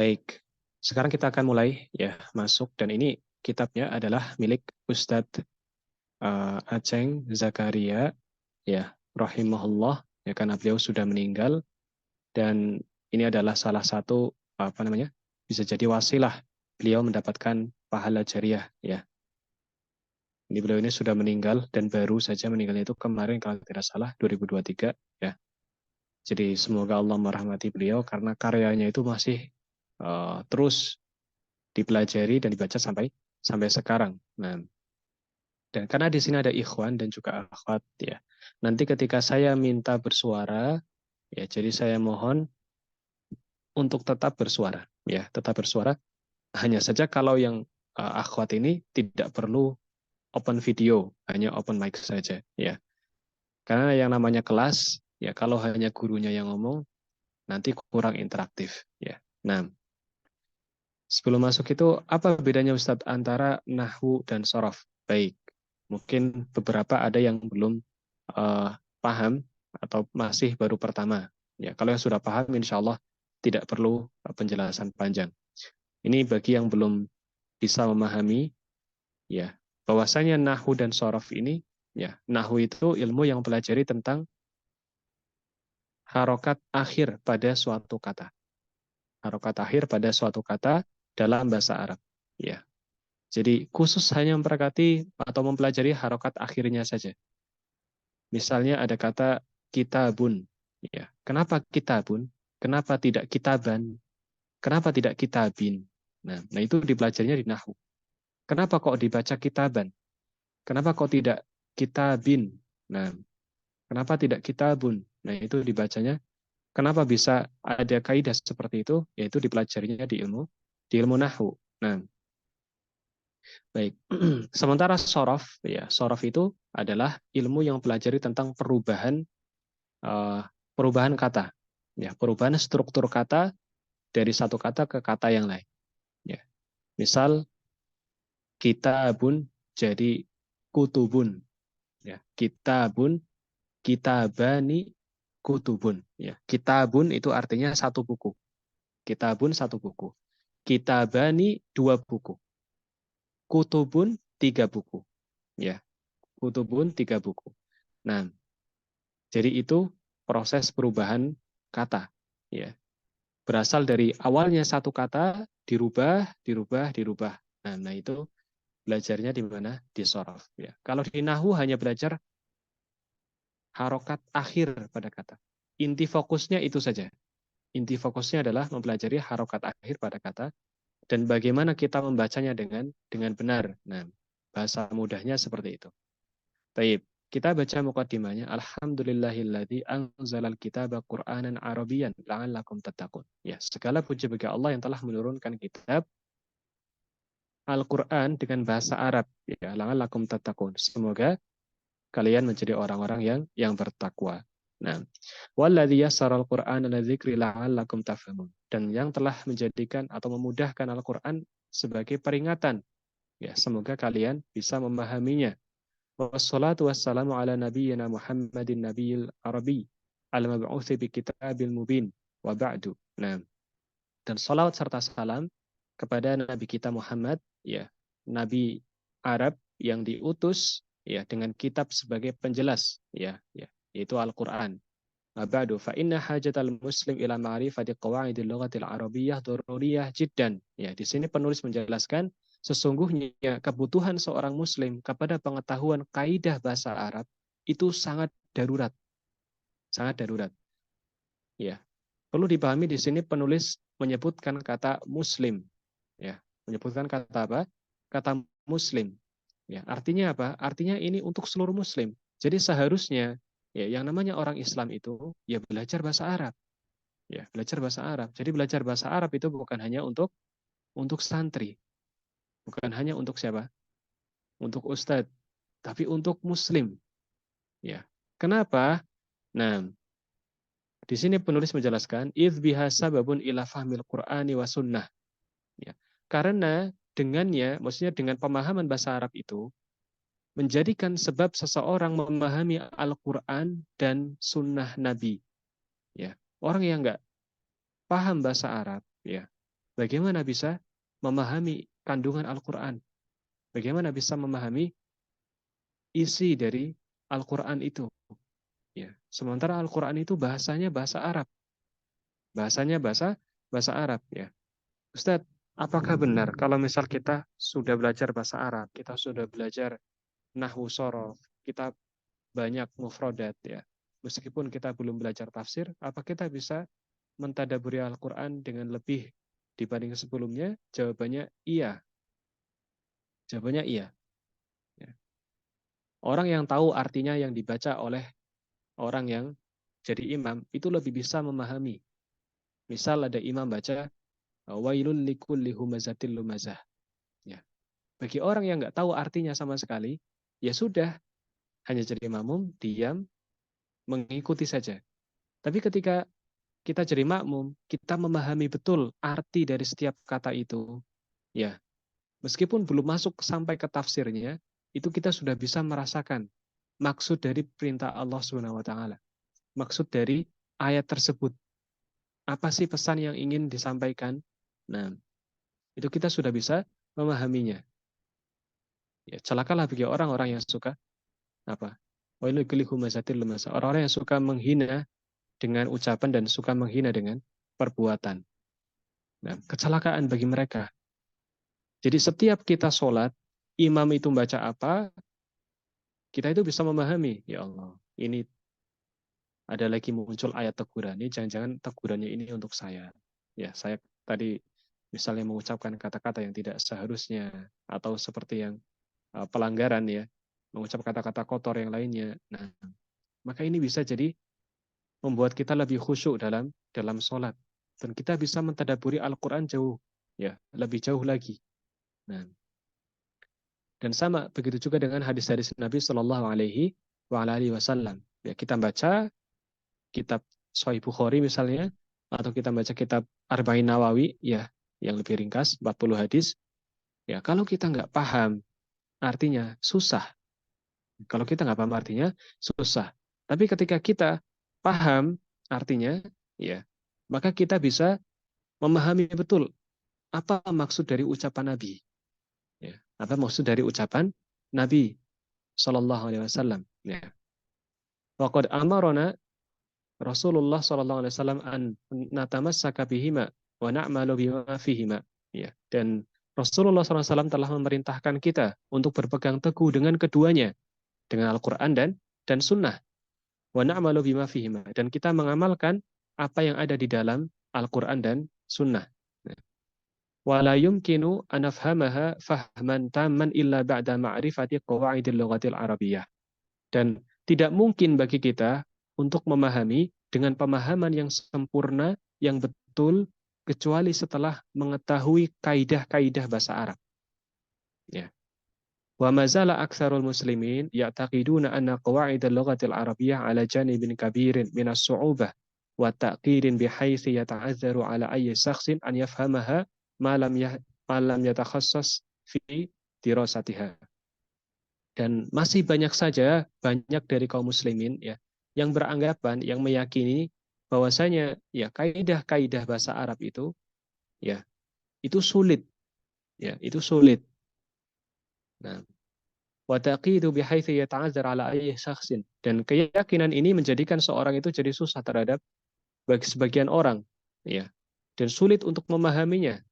Baik, sekarang kita akan mulai ya masuk, dan ini kitabnya adalah milik Ustadz Aceng Zakaria ya rahimahullah, ya karena beliau sudah meninggal, dan ini adalah salah satu apa namanya, bisa jadi wasilah beliau mendapatkan pahala jariah ya. Ini beliau ini sudah meninggal dan baru saja meninggalnya itu kemarin kalau tidak salah 2023 ya. Jadi semoga Allah merahmati beliau karena karyanya itu masih terus dipelajari dan dibaca sampai sampai sekarang. Nah, dan karena di sini ada ikhwan dan juga akhwat ya. Nanti ketika saya minta bersuara ya, jadi saya mohon untuk tetap bersuara ya, tetap bersuara. Hanya saja kalau yang akhwat ini tidak perlu open video, hanya open mic saja ya. Karena yang namanya kelas ya, kalau hanya gurunya yang ngomong nanti kurang interaktif ya. Nah, sebelum masuk itu, apa bedanya Ustadz antara nahwu dan sorof? Baik, mungkin beberapa ada yang belum paham atau masih baru pertama. Ya, kalau yang sudah paham, insya Allah tidak perlu penjelasan panjang. Ini bagi yang belum bisa memahami, ya, bahwasanya nahwu dan sorof ini, ya, nahwu itu ilmu yang mempelajari tentang harokat akhir pada suatu kata. Harokat akhir pada suatu kata dalam bahasa Arab. Ya, jadi khusus hanya memperhati atau mempelajari harokat akhirnya saja. Misalnya ada kata kitabun. Ya, kenapa kitabun? Kenapa tidak kitaban? Kenapa tidak kitabin? Nah itu dipelajarinya di nahwu. Kenapa kok dibaca kitaban? Kenapa kok tidak kitabin? Nah, kenapa tidak kitabun? Nah itu dibacanya. Kenapa bisa ada kaidah seperti itu? Yaitu dipelajarinya di ilmu nahwu. Nah, baik. Sementara sorof, ya, sorof itu adalah ilmu yang pelajari tentang eh, perubahan kata, ya, perubahan struktur kata dari satu kata ke kata yang lain. Ya, misal kitabun jadi kutubun, ya, kitabun, kitabani, kutubun. Ya, kitabun itu artinya satu buku, kitabun satu buku, kitabani dua buku, kutubun tiga buku, ya, kutubun tiga buku. Nah, jadi itu proses perubahan kata, ya. Berasal dari awalnya satu kata dirubah, dirubah, dirubah. Nah itu belajarnya di mana? Di sorof. Ya. Kalau di nahwu hanya belajar harokat akhir pada kata. Inti fokusnya itu saja. Inti fokusnya adalah mempelajari harokat akhir pada kata dan bagaimana kita membacanya dengan benar. Nah, bahasa mudahnya seperti itu. Baik, kita baca mukaddimahnya. Alhamdulillahilladzi anzalal kitaba Qur'anan Arabiyyan la'allakum tattaqun. Ya, segala puji bagi Allah yang telah menurunkan kitab Al-Qur'an dengan bahasa Arab. Ya, la'allakum tattaqun. Semoga kalian menjadi orang-orang yang bertakwa. Nah, walladzi yassaral Qur'ana lidzikri la'allakum tafhamun. Dan yang telah menjadikan atau memudahkan Al-Qur'an sebagai peringatan. Ya, semoga kalian bisa memahaminya. Wassalatu wassalamu ala nabiyyina Muhammadin nabiyil arabi al-mab'uthi bi kitabil mubin wa ba'du. Nah, dan salawat serta salam kepada Nabi kita Muhammad, ya, Nabi Arab yang diutus ya dengan kitab sebagai penjelas, ya, ya, yaitu Al-Qur'an. Wa ba'du fa inna hajatal muslim ila ma'rifati qawaidil lughatil arabiyyah daruriyah jiddan. Ya, di sini penulis menjelaskan sesungguhnya kebutuhan seorang muslim kepada pengetahuan kaidah bahasa Arab itu sangat darurat. Sangat darurat. Ya. Perlu dipahami di sini penulis menyebutkan kata muslim. Ya, menyebutkan kata apa? Kata muslim. Ya, artinya apa? Artinya ini untuk seluruh muslim. Jadi seharusnya ya yang namanya orang Islam itu ya belajar bahasa Arab. Ya, belajar bahasa Arab. Jadi belajar bahasa Arab itu bukan hanya untuk santri, bukan hanya untuk siapa? Untuk ustadz, tapi untuk muslim. Ya. Kenapa? Nah, di sini penulis menjelaskan idz biha sababun ila fahmil Qur'ani wa sunnah. Ya. Karena dengannya, maksudnya dengan pemahaman bahasa Arab itu menjadikan sebab seseorang memahami Al-Qur'an dan sunnah Nabi. Ya. Orang yang nggak paham bahasa Arab, ya, bagaimana bisa memahami kandungan Al-Quran, bagaimana bisa memahami isi dari Al-Quran itu. Ya. Sementara Al-Quran itu bahasanya bahasa Arab, bahasanya bahasa Arab. Ya. Ustadz, apakah benar kalau misal kita sudah belajar bahasa Arab, kita sudah belajar nahwu sorof, kita banyak mufrodat ya. Meskipun kita belum belajar tafsir, apa kita bisa mentadaburi Al-Quran dengan lebih dibanding sebelumnya? Jawabannya iya. Jawabannya iya. Ya. Orang yang tahu artinya yang dibaca oleh orang yang jadi imam, itu lebih bisa memahami. Misal ada imam baca, wailul likulli humazatil lumazah. Ya. Bagi orang yang nggak tahu artinya sama sekali, ya sudah, hanya jadi makmum, diam, mengikuti saja. Tapi ketika kita jadi makmum, kita memahami betul arti dari setiap kata itu. Ya, meskipun belum masuk sampai ke tafsirnya, itu kita sudah bisa merasakan maksud dari perintah Allah Subhanahu wa taala. Maksud dari ayat tersebut. Apa sih pesan yang ingin disampaikan? Nah, itu kita sudah bisa memahaminya. Ya, celakalah bagi orang-orang yang suka apa? Orang-orang yang suka menghina dengan ucapan dan suka menghina dengan perbuatan. Nah, kecelakaan bagi mereka. Jadi setiap kita sholat, imam itu membaca apa, kita itu bisa memahami. Ya Allah, ini ada lagi muncul ayat teguran. Ini jangan-jangan tegurannya ini untuk saya. Ya, saya tadi misalnya mengucapkan kata-kata yang tidak seharusnya, atau seperti yang pelanggaran ya, mengucap kata-kata kotor yang lainnya. Nah, maka ini bisa jadi membuat kita lebih khusyuk dalam sholat. Dan kita bisa mentadaburi Al-Quran jauh, ya, lebih jauh lagi. Nah, dan sama begitu juga dengan hadis-hadis Nabi Shallallahu Alaihi Wasallam. Ya, kita baca kitab Sahih Bukhari misalnya, atau kita baca kitab Arba'in Nawawi, ya, yang lebih ringkas, 40 hadis. Ya, kalau kita nggak paham artinya, susah. Kalau kita nggak paham artinya, susah. Tapi ketika kita paham artinya, ya, maka kita bisa memahami betul apa maksud dari ucapan Nabi. Ya, apa maksud dari ucapan Nabi Sallallahu Alaihi Wasallam. Ya. Waqad amarona Rasulullah Sallallahu Alaihi Wasallam an natamassaka bihima wa na'malu bima fihima. Ya. Dan Rasulullah SAW telah memerintahkan kita untuk berpegang teguh dengan keduanya, dengan Al-Quran dan Sunnah. Wa na'malu bima fihima. Dan kita mengamalkan apa yang ada di dalam Al-Quran dan Sunnah. Wala yumkinu an afhamaha fahman tamman illa ba'da ma'rifati qawaidil lughatil arabiyyah. Dan tidak mungkin bagi kita untuk memahami dengan pemahaman yang sempurna, yang betul, kecuali setelah mengetahui kaidah-kaidah bahasa Arab. Ya. Wa mazala aktsarul muslimin ya'taqiduna anna qawaidal lughatil arabiyyah ala janibin kabirin min as-su'ubah wa ta'qirin bihaitsi yata'azzaru ala ayyi shakhsin an yafhamaha ma lam yatakhassas fi dirasatiha. Dan masih banyak saja banyak dari kaum muslimin ya yang beranggapan, yang meyakini bahwasanya ya kaidah-kaidah bahasa Arab ya itu sulit, ya itu sulit. Nah, wa taqidu bihaitsi yata'azzar ala ayyi syakhsin, dan keyakinan ini menjadikan seorang itu jadi susah terhadap bagi sebagian orang, ya, dan sulit untuk memahaminya.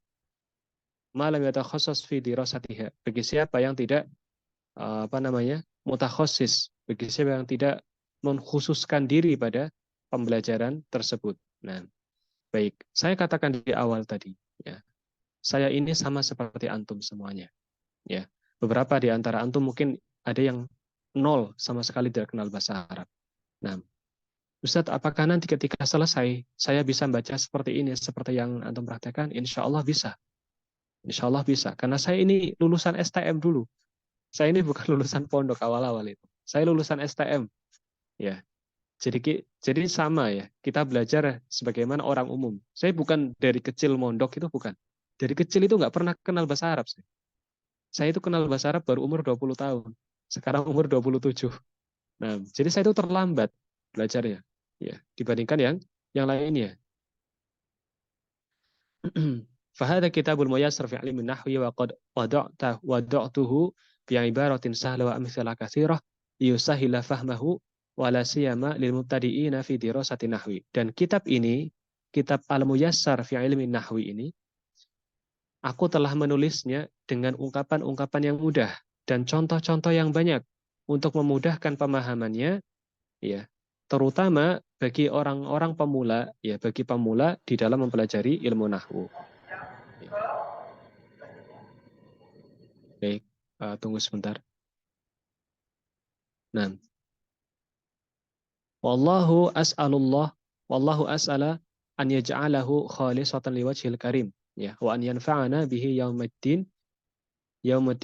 Malam yatakhassas fi dirasatiha, bagi siapa yang tidak mutakhosis, bagi siapa yang tidak mengkhususkan diri pada pembelajaran tersebut. Nah, baik, saya katakan di awal tadi, ya, saya ini sama seperti antum semuanya. Ya, beberapa di antara antum mungkin ada yang nol sama sekali tidak kenal bahasa Arab. Nah, Ustadz, apakah nanti ketika selesai saya bisa baca seperti ini, seperti yang antum praktekkan? Insya Allah bisa. Insya Allah bisa. Karena saya ini lulusan STM dulu. Saya ini bukan lulusan pondok awal-awal itu. Saya lulusan STM. Ya, jadi sama ya. Kita belajar sebagaimana orang umum. Saya bukan dari kecil mondok, itu bukan. Dari kecil itu nggak pernah kenal bahasa Arab. Saya itu kenal bahasa Arab baru umur 20 tahun. Sekarang umur 27. Nah, jadi saya itu terlambat belajarnya. Ya, dibandingkan yang lainnya. Fahada kitabul muyassar fi ilmi nahwi wa qad wada'tuhu bi ibaratin sahla wa amthalah katsirah yusahila fahmahu wala siyama lil mubtadi'ina fi dirasati nahwi. Dan kitab ini, kitab Al-Muyassar fi ilmi nahwi ini, aku telah menulisnya dengan ungkapan-ungkapan yang mudah dan contoh-contoh yang banyak untuk memudahkan pemahamannya, ya, terutama bagi orang-orang pemula, ya, bagi pemula di dalam mempelajari ilmu nahwu. Baik, tunggu sebentar. Nah, wallahu as'ala an yaj'alahu khalisatan liwajhil karim, ya, wa an yanfa'ana bihi yaumiddin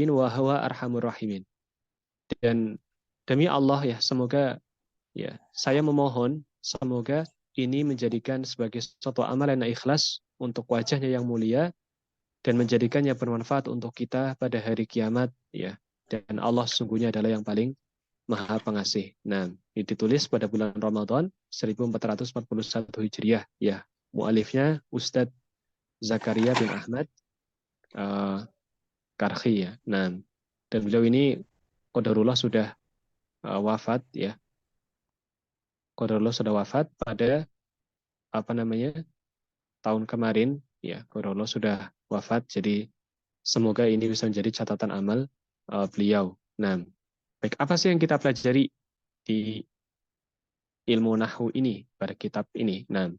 wa huwa arhamur rahimin. Dan demi Allah, ya, semoga, ya, saya memohon semoga ini menjadikan sebagai suatu amalan yang ikhlas untuk wajahnya yang mulia dan menjadikannya bermanfaat untuk kita pada hari kiamat, ya. Dan Allah sungguhnya adalah yang paling Maha Pengasih. Nah, ini ditulis pada bulan Ramadan 1441 Hijriah, ya. Mu'alifnya Ustadz Zakaria bin Ahmad Karhi, ya. Nah, dan beliau ini qadarullah sudah wafat, ya. Qadarullah sudah wafat pada tahun kemarin, ya. Qadarullah sudah wafat, jadi semoga ini bisa menjadi catatan amal beliau. Nah, baik, apa sih yang kita pelajari di ilmu nahwu ini pada kitab ini? Nah,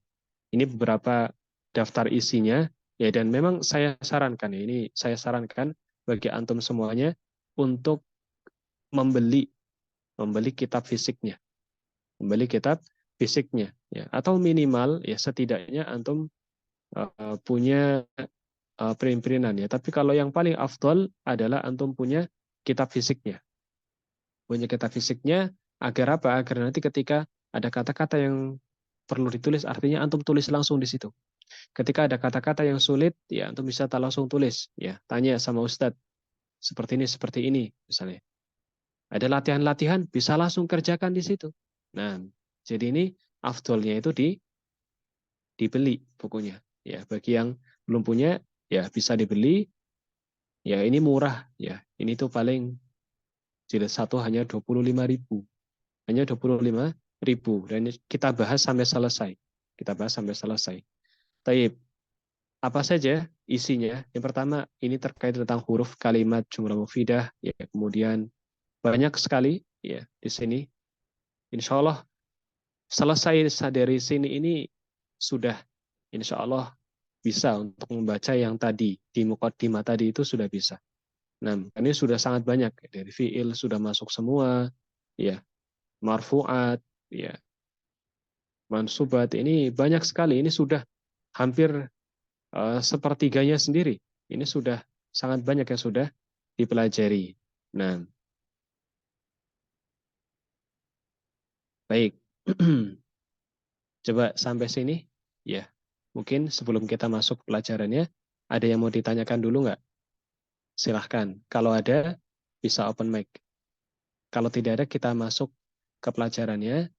ini beberapa daftar isinya, ya, dan memang saya sarankan, ya, ini saya sarankan bagi antum semuanya untuk membeli kitab fisiknya, ya, atau minimal, ya, setidaknya antum punya print-printan, ya. Tapi kalau yang paling afdol adalah antum punya kitab fisiknya. Agar apa? Agar nanti ketika ada kata-kata yang perlu ditulis, artinya antum tulis langsung di situ. Ketika ada kata-kata yang sulit, ya antum bisa langsung tulis, ya. Tanya sama Ustadz, seperti ini, misalnya. Ada latihan-latihan, bisa langsung kerjakan di situ. Nah, jadi ini afdolnya itu dibeli bukunya. Ya, bagi yang belum punya, ya bisa dibeli. Ya, ini murah, ya. Ini tuh paling jilid 1 hanya 25.000. Hanya 25.000, dan kita bahas sampai selesai. Taib. Apa saja isinya? Yang pertama, ini terkait tentang huruf kalimat jumlah mufidah, ya. Kemudian banyak sekali, ya, di sini. Insya Allah selesai dari sini ini sudah, insya Allah bisa untuk membaca yang tadi di muqaddimah tadi itu sudah bisa. Nah, ini sudah sangat banyak, dari fiil sudah masuk semua, ya, marfuat, ya, mansubat, ini banyak sekali. Ini sudah hampir sepertiganya sendiri. Ini sudah sangat banyak yang sudah dipelajari. Nah, baik. Coba sampai sini, ya. Mungkin sebelum kita masuk pelajarannya, ada yang mau ditanyakan dulu nggak? Silahkan. Kalau ada, bisa open mic. Kalau tidak ada, kita masuk ke pelajarannya,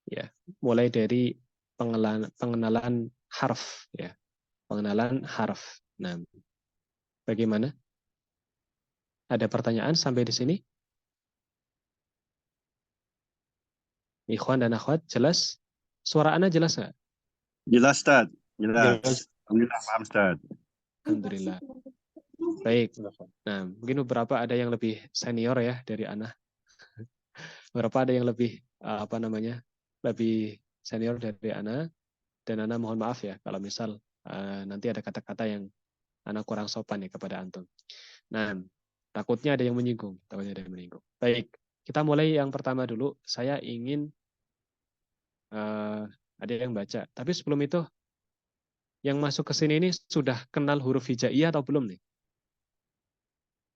ya. Mulai dari pengenalan harf, ya. Pengenalan harf. Nah, bagaimana? Ada pertanyaan sampai di sini? Ikhwan dan akhwat, jelas? Suara Ana jelas nggak? Jelas, Ustaz. Jelas. Jelas. Alhamdulillah, paham, Ustaz. Alhamdulillah. Baik. Nah, mungkin beberapa ada yang lebih senior, ya, dari Ana. Beberapa ada yang lebih lebih senior dari Ana, dan Ana mohon maaf, ya, kalau misal nanti ada kata-kata yang Ana kurang sopan, ya, kepada antum. Nah, takutnya ada yang menyinggung. Baik, kita mulai yang pertama dulu. Saya ingin ada yang baca. Tapi sebelum itu, yang masuk ke sini ini sudah kenal huruf hijaiyah atau belum nih?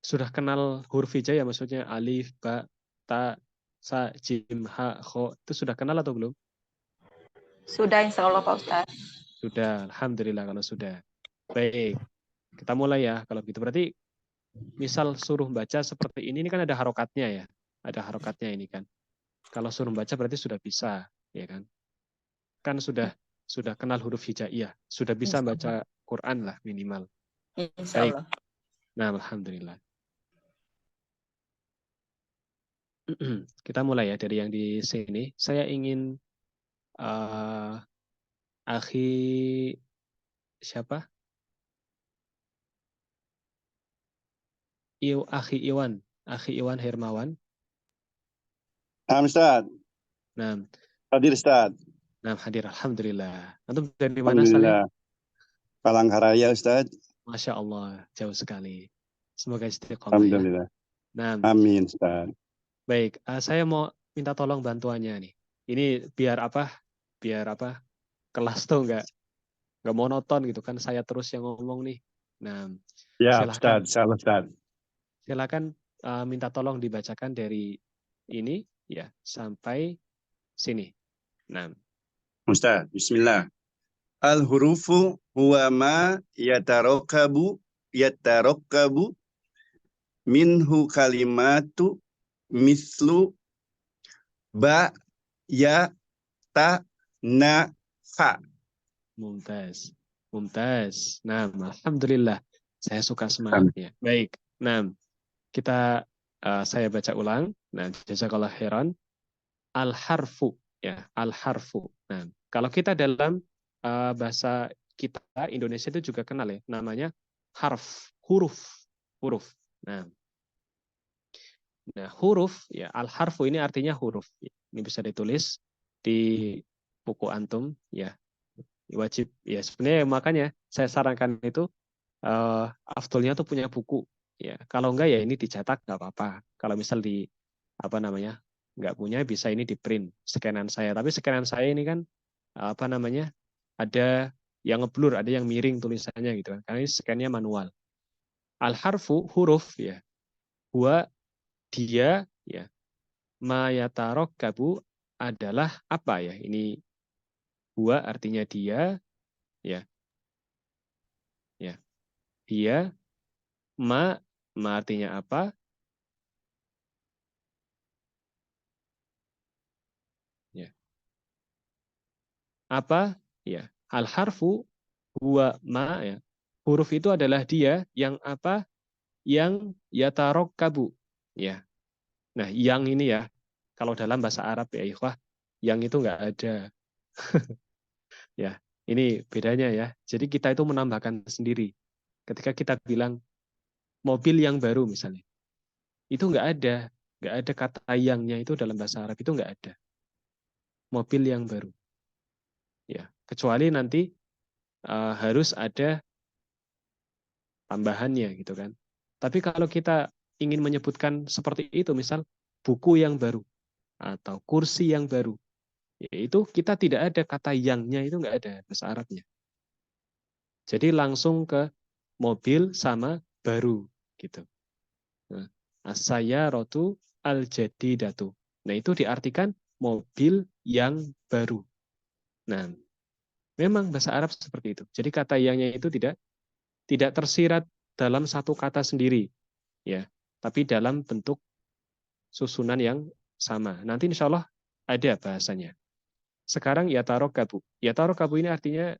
Sudah kenal huruf hijaiyah, maksudnya alif, ba, ta, sa, jim, ha, kho. Itu sudah kenal atau belum? Sudah, insya Allah, Pak Ustadz. Sudah, alhamdulillah kalau sudah. Baik, kita mulai, ya. Kalau gitu berarti misal suruh baca seperti ini kan ada harokatnya, ya. Ada harokatnya ini kan. Kalau suruh baca berarti sudah bisa, ya kan? Kan sudah kenal huruf hijaiyah, sudah bisa baca Quran lah minimal. Insya Baik. Allah. Nah, alhamdulillah. Kita mulai ya dari yang di sini. Saya ingin akhi siapa? Akhi Iwan Hermawan. Ustaz. Nah, Hadir Ustaz. hadir. Alhamdulillah. Antum dari mana asalnya? Alhamdulillah. Palangkaraya Ustaz. Masya Allah, jauh sekali. Semoga istiqomah ya. Alhamdulillah. Nah, Amin Ustaz. baik. Saya mau minta tolong bantuannya nih. Ini biar apa? Biar apa? Kelas tuh nggak monoton gitu kan. Saya terus yang ngomong nih. Nah, Ya silahkan. Ustaz. Salam Ustaz. Silakan minta tolong dibacakan dari ini ya sampai sini. Nah, Ustaz, bismillah. Al-hurufu huwa ma yatarokkabu minhu kalimatu mislu ba ya ta na fa. mumtaz. Mumtaz. Nah, alhamdulillah. Saya suka semangatnya. Baik. Nah, saya baca ulang. Nah, jazakallah khairan. Al-harfu ya, al-harfu. Nah, kalau kita dalam bahasa kita Indonesia itu juga kenal ya, namanya harf, huruf. Nah, huruf ya, al-harfu ini artinya huruf. Ini bisa ditulis di buku antum ya. Wajib ya, sebenarnya makanya saya sarankan itu afdolnya tuh punya buku ya. Kalau enggak ya ini dicetak nggak apa-apa. Kalau misal di apa namanya nggak punya bisa ini di print scanan saya. Tapi scanan saya ini kan apa namanya ada yang ngeblur, ada yang miring tulisannya gitu kan. Karena ini scannya manual. Al harfu huruf ya. Gua dia ya. Kabu adalah apa ya? Ini gua artinya dia ya. Ya. Dia ma artinya apa? Ya. Apa? Ya. Al harfu huwa ma ya. Huruf itu adalah dia yang apa? Yang kabu. Ya. Nah, yang ini ya, kalau dalam bahasa Arab ya ikhwah, yang itu nggak ada. Ya, ini bedanya ya. Jadi kita itu menambahkan sendiri. Ketika kita bilang mobil yang baru misalnya, itu nggak ada kata yangnya itu dalam bahasa Arab itu nggak ada. Mobil yang baru. Ya, kecuali nanti harus ada tambahannya gitu kan. Tapi kalau kita ingin menyebutkan seperti itu, misal buku yang baru atau kursi yang baru, itu kita tidak ada kata yangnya itu nggak ada bahasa Arabnya. Jadi langsung ke mobil sama baru gitu. Nah, as-sayyaratu al-jadidatu. Nah, itu diartikan mobil yang baru. Nah, memang bahasa Arab seperti itu. Jadi kata yangnya itu tidak tersirat dalam satu kata sendiri, ya, tapi dalam bentuk susunan yang sama. Nanti insya Allah ada bahasanya. Sekarang yatarokabu. Yatarokabu ini artinya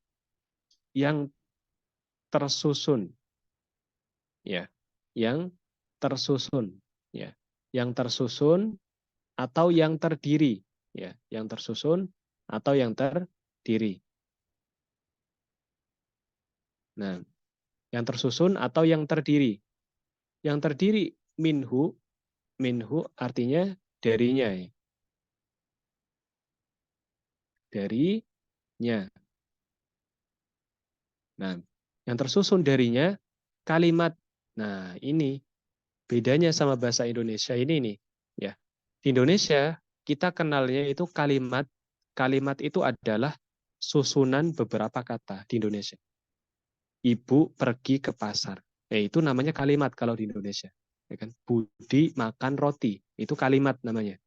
yang tersusun, ya, yang tersusun, ya, yang tersusun atau yang terdiri, ya, yang tersusun atau yang terdiri. Nah, yang tersusun atau yang terdiri. Yang terdiri minhu artinya darinya, ya. Darinya. Nah, yang tersusun darinya kalimat. Nah, ini bedanya sama bahasa Indonesia ini nih, ya. Di Indonesia kita kenalnya itu kalimat. Kalimat itu adalah susunan beberapa kata di Indonesia. Ibu pergi ke pasar. Itu namanya kalimat kalau di Indonesia. Ya kan? Budi makan roti. Itu kalimat namanya.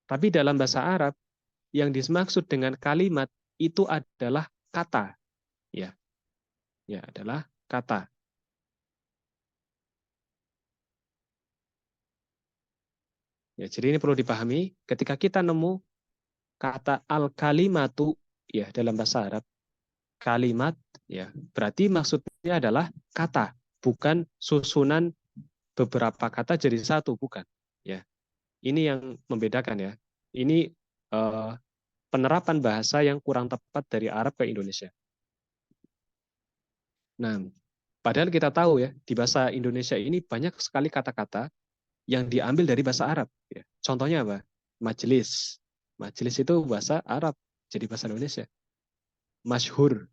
Tapi dalam bahasa Arab yang dimaksud dengan kalimat itu adalah kata. Ya, ya adalah kata. Ya, jadi ini perlu dipahami ketika kita nemu kata al-kalimatu ya dalam bahasa Arab kalimat, ya, berarti maksudnya adalah kata, bukan susunan beberapa kata jadi satu, bukan. Ya, ini yang membedakan ya. Ini penerapan bahasa yang kurang tepat dari Arab ke Indonesia. Nah, padahal kita tahu ya, di bahasa Indonesia ini banyak sekali kata-kata yang diambil dari bahasa Arab. Ya. Contohnya apa? Majelis. Majelis itu bahasa Arab, jadi bahasa Indonesia. Masyhur.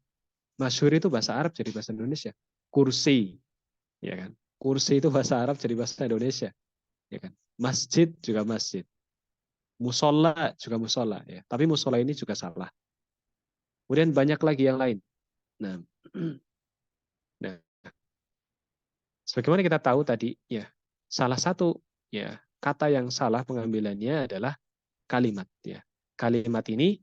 Masyhur itu bahasa Arab, jadi bahasa Indonesia. Kursi, ya kan? Kursi itu bahasa Arab, jadi bahasa Indonesia, ya kan? Masjid juga masjid. Musola juga musola, ya. Tapi musola ini juga salah. Kemudian banyak lagi yang lain. Nah, nah, sebagaimana kita tahu tadi, ya, salah satu ya kata yang salah pengambilannya adalah kalimat. Ya, kalimat ini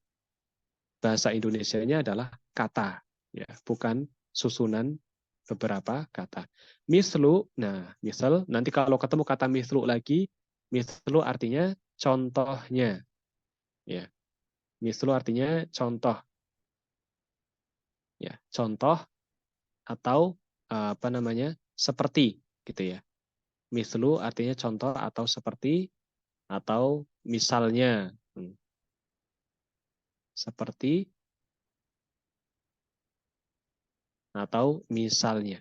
bahasa Indonesianya adalah kata, ya, bukan susunan beberapa kata. Mislu, nah, misal nanti kalau ketemu kata mislu lagi, mislu artinya contohnya, ya. Mislu artinya contoh, ya, contoh atau apa namanya seperti, gitu ya. Mislu artinya contoh atau seperti atau misalnya, seperti atau misalnya.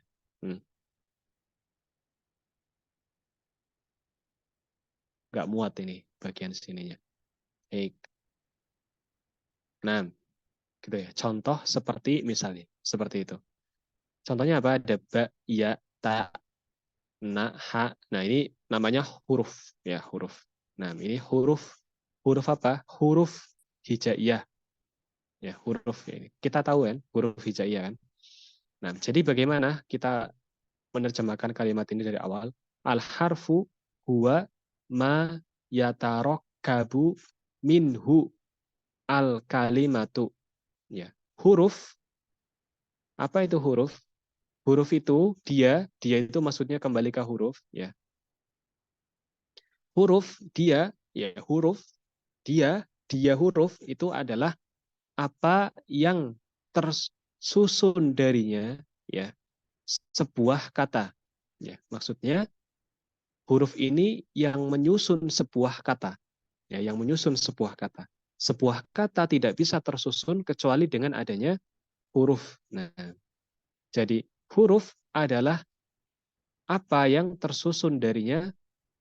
Nggak muat ini bagian sininya. Baik. Nah, gitu ya. Contoh seperti misalnya, seperti itu. Contohnya apa? Ada ba, ya, ta, na, ha. Nah, ini namanya huruf, ya, huruf. Nah, ini huruf. Huruf apa? Huruf hijaiyah. Ya, huruf ini. Kita tahu kan, huruf hijaiyah kan. Nah, jadi bagaimana kita menerjemahkan kalimat ini dari awal? Al-harfu huwa ma yatarokkabu minhu al-kalimatu. Ya. Huruf, apa itu huruf? Huruf itu dia itu maksudnya kembali ke huruf, ya. Huruf dia, ya, huruf dia huruf itu adalah apa yang tersusun darinya, ya, sebuah kata. Ya, maksudnya huruf ini yang menyusun sebuah kata, ya, yang menyusun sebuah kata. Sebuah kata tidak bisa tersusun kecuali dengan adanya huruf. Nah, jadi huruf adalah apa yang tersusun darinya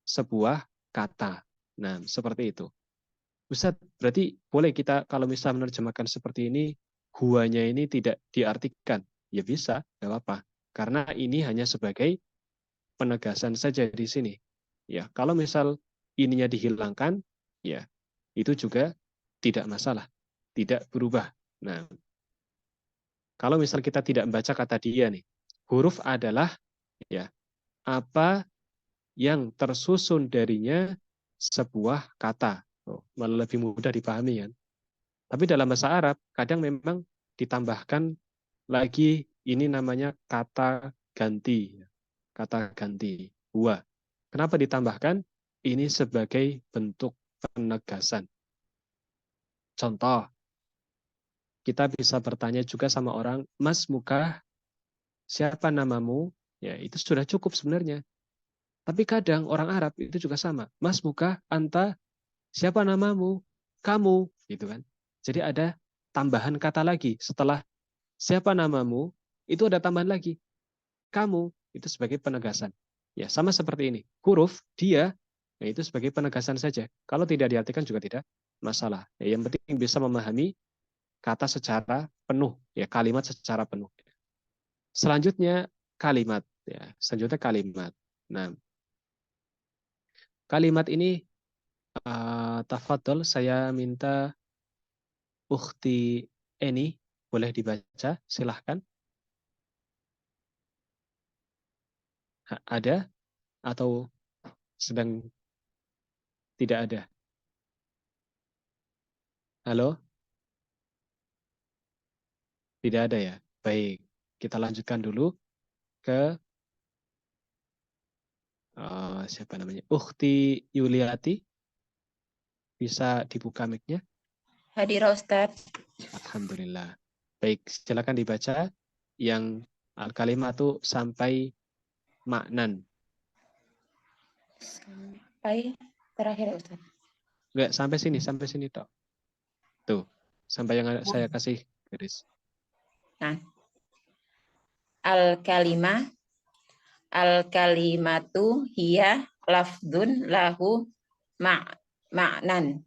sebuah kata. Nah, seperti itu. Ustaz, berarti boleh kita kalau misal menerjemahkan seperti ini, huanya ini tidak diartikan. Ya bisa, nggak apa-apa. Karena ini hanya sebagai penegasan saja di sini. Ya, kalau misal ininya dihilangkan, ya itu juga tidak masalah, tidak berubah. Nah, kalau misal kita tidak membaca kata dia nih, huruf adalah, ya, apa yang tersusun darinya sebuah kata. Oh, malah lebih mudah dipahami kan. Tapi dalam bahasa Arab kadang memang ditambahkan lagi ini namanya kata ganti. Kata ganti. Huwa. Kenapa ditambahkan? Ini sebagai bentuk penegasan. Contoh, kita bisa bertanya juga sama orang, Mas muka, siapa namamu? Ya, itu sudah cukup sebenarnya. Tapi kadang orang Arab itu juga sama. Mas muka, anta, siapa namamu? Kamu, gitu kan. Jadi ada tambahan kata lagi. Setelah siapa namamu, itu ada tambahan lagi. Kamu, itu sebagai penegasan. Ya, sama seperti ini. Huruf, dia, ya itu sebagai penegasan saja. Kalau tidak diartikan juga tidak masalah. Ya, yang penting bisa memahami kata secara penuh, ya, kalimat secara penuh. Selanjutnya kalimat, ya. Selanjutnya kalimat. Nah, kalimat ini tafadhol saya minta Ukhti Eni boleh dibaca, silahkan. Ada atau sedang tidak ada? Halo? Tidak ada ya? Baik, kita lanjutkan dulu ke siapa namanya? Ukhti Yuliati, bisa dibuka mic-nya? Hadir Ustaz. Alhamdulillah. Baik, silakan dibaca yang al-kalimatu sampai maknan. Sampai terakhir ya Ustaz. Enggak, sampai sini Dok. Tuh, sampai yang saya kasih garis. Nah, al-kalimah, al-kalimatu hiya lafdun lahu ma'nan.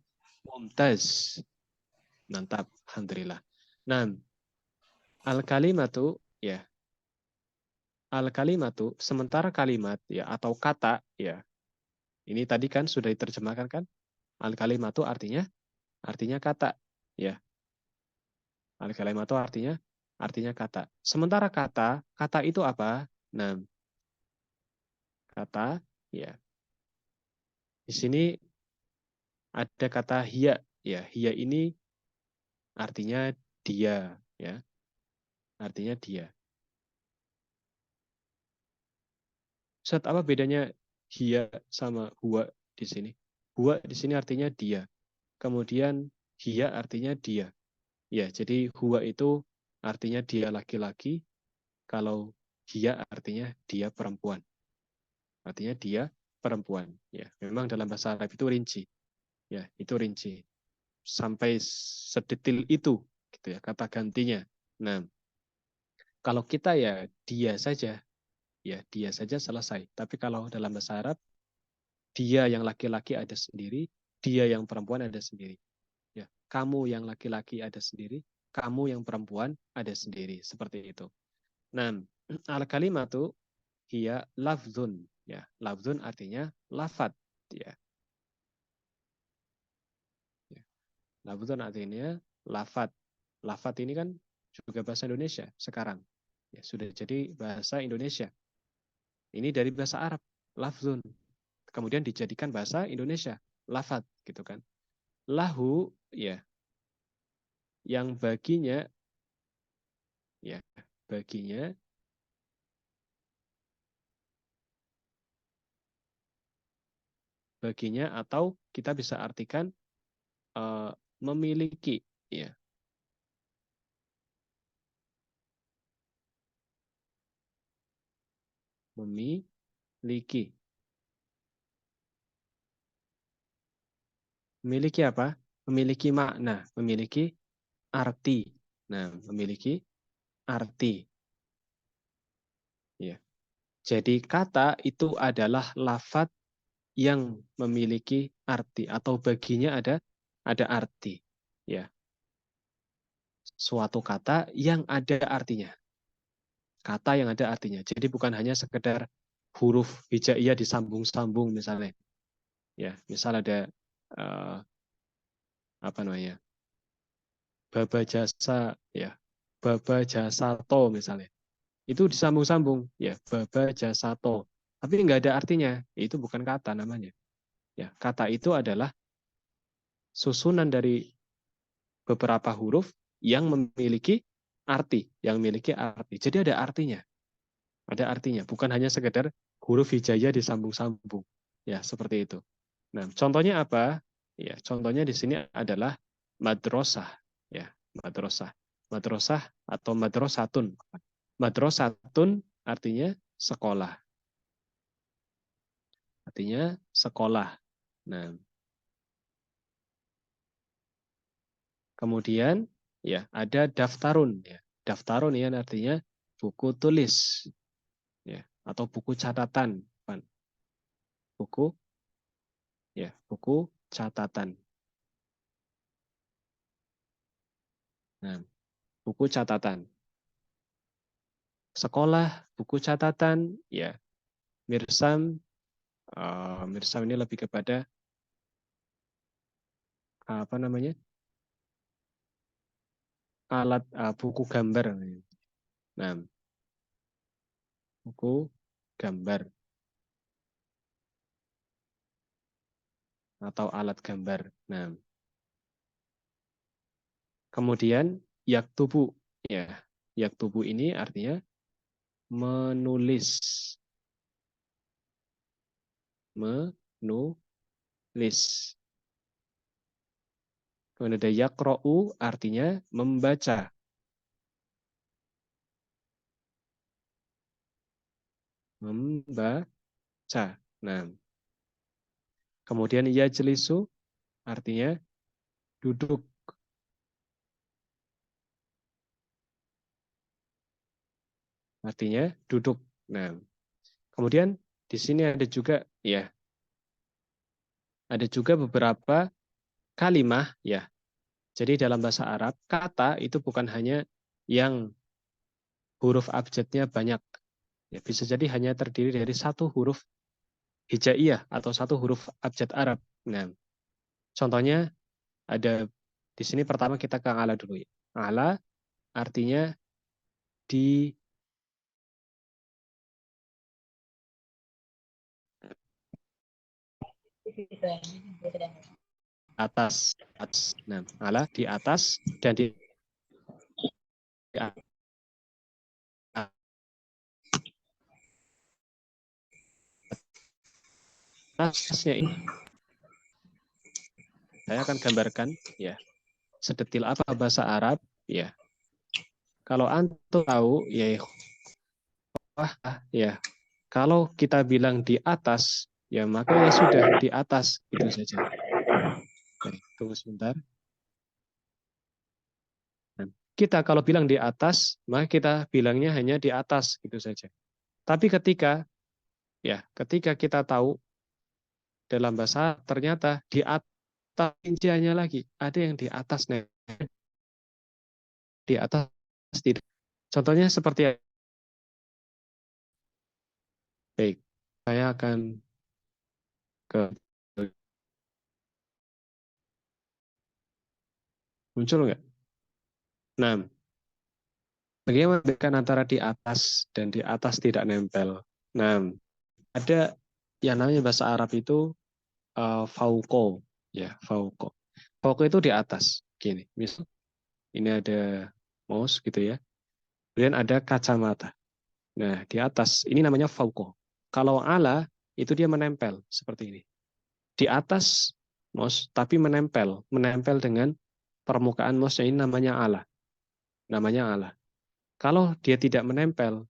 Mumtaz. Mantap, alhamdulillah. Nah, al-kalimatu ya. Al-kalimatu sementara kalimat ya atau kata ya. Ini tadi kan sudah diterjemahkan kan? Al-kalimatu artinya kata ya. Al-kalimatu artinya kata. Sementara kata itu apa? Nah, kata ya. Di sini ada kata hiya ya. Hiya ini artinya dia ya. Artinya dia. Ustaz, apa bedanya hiya sama huwa di sini? Huwa di sini artinya dia. Kemudian hiya artinya dia. Ya, jadi huwa itu artinya dia laki-laki, kalau hiya artinya dia perempuan. Artinya dia perempuan. Ya, memang dalam bahasa Arab itu rinci. Ya, itu rinci. Sampai sedetil itu gitu ya kata gantinya. Nah, kalau kita ya dia saja selesai. Tapi kalau dalam bahasa Arab dia yang laki-laki ada sendiri, dia yang perempuan ada sendiri. Ya, kamu yang laki-laki ada sendiri, kamu yang perempuan ada sendiri, seperti itu. Nah, al kalimatu hiya lafzun, ya. Lafzun artinya lafat, ya. Ya. Lafzun artinya lafat. Lafat ini kan juga bahasa Indonesia sekarang. Ya, sudah jadi bahasa Indonesia. Ini dari bahasa Arab, lafzun. Kemudian dijadikan bahasa Indonesia, lafat gitu kan. Lahu ya yang ya baginya atau kita bisa artikan memiliki ya. Memiliki. Memiliki apa? Memiliki makna, memiliki arti. Nah, memiliki arti. Ya. Jadi kata itu adalah lafat yang memiliki arti atau baginya ada arti. Ya. Suatu kata yang ada artinya. Kata yang ada artinya. Jadi bukan hanya sekedar huruf hijaiyah disambung-sambung misalnya. Ya, misal ada apa namanya? Baba jasa ya. Baba jasato misalnya. Itu disambung-sambung ya, baba jasato. Tapi nggak ada artinya. Itu bukan kata namanya. Ya, kata itu adalah susunan dari beberapa huruf yang memiliki arti. Jadi ada artinya. Ada artinya, bukan hanya sekedar huruf hijaiyah disambung-sambung. Ya, seperti itu. Nah, contohnya apa? Ya, contohnya di sini adalah madrasah. Ya, madrasah. Madrasah atau madrasatun. Madrasatun artinya sekolah. Artinya sekolah. Nah, kemudian ya ada daftarun. Ya. Daftarun ya artinya buku tulis. Ya, atau buku catatan. Buku buku catatan. Nah, buku catatan. Sekolah, buku catatan, ya. Mirsam, mirsam ini lebih kepada apa namanya? Alat buku gambar. Nah, buku gambar atau alat gambar. Nah, kemudian yaktubu, ya. Yaktubu ini artinya menulis. Menulis. Kemudian ada yakro'u artinya membaca. membaca. Nah, kemudian yajlisu artinya duduk. Artinya duduk. Nah, kemudian di sini ada juga ya, ada juga beberapa kalimah ya. Jadi dalam bahasa Arab kata itu bukan hanya yang huruf abjadnya banyak. Ya, bisa jadi hanya terdiri dari satu huruf hijaiyah atau satu huruf abjad Arab. Nah, contohnya ada di sini pertama kita ke ala dulu ya. Ala artinya di atas. Nah, ala di atas dan di atasnya ini saya akan gambarkan ya sedetil apa bahasa Arab ya. Kalau antum tahu ya ya kalau kita bilang di atas ya maka ya sudah di atas itu saja. Baik, tunggu sebentar. Kita kalau bilang di atas, maka kita bilangnya hanya di atas gitu saja. Tapi ketika kita tahu dalam bahasa ternyata di atas rinciannya lagi, ada yang di atas di atas tidak. Contohnya seperti baik, saya akan ke muncul nggak? Nah, bagaimana membedakan antara di atas dan di atas tidak nempel? Nah, ada yang namanya bahasa Arab itu fauko, ya fauko. Fauko itu di atas, gini. Misal ini ada mouse gitu ya. Kemudian ada kacamata. Nah, di atas ini namanya fauko. Kalau ala itu dia menempel seperti ini. Di atas mouse tapi menempel dengan permukaan mouse ini namanya ala. Namanya ala. Kalau dia tidak menempel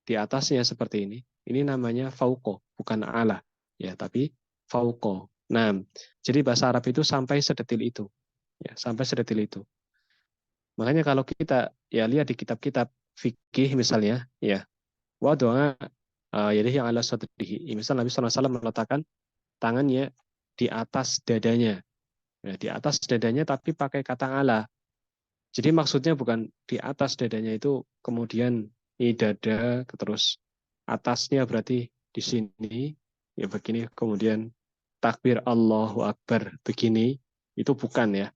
di atasnya seperti ini namanya fauko, bukan ala. Ya, tapi fauko. Nah, jadi bahasa Arab itu sampai sedetil itu. Ya, sampai sedetil itu. Makanya kalau kita ya lihat di kitab-kitab fikih misalnya, ya, wadu'a jadi yang ala sadrihi. Misal Nabi SAW meletakkan tangannya di atas dadanya. Ya, di atas dadanya tapi pakai kata ala. Jadi maksudnya bukan di atas dadanya itu kemudian ini dada terus atasnya berarti di sini ya begini kemudian takbir Allahu Akbar begini itu bukan ya.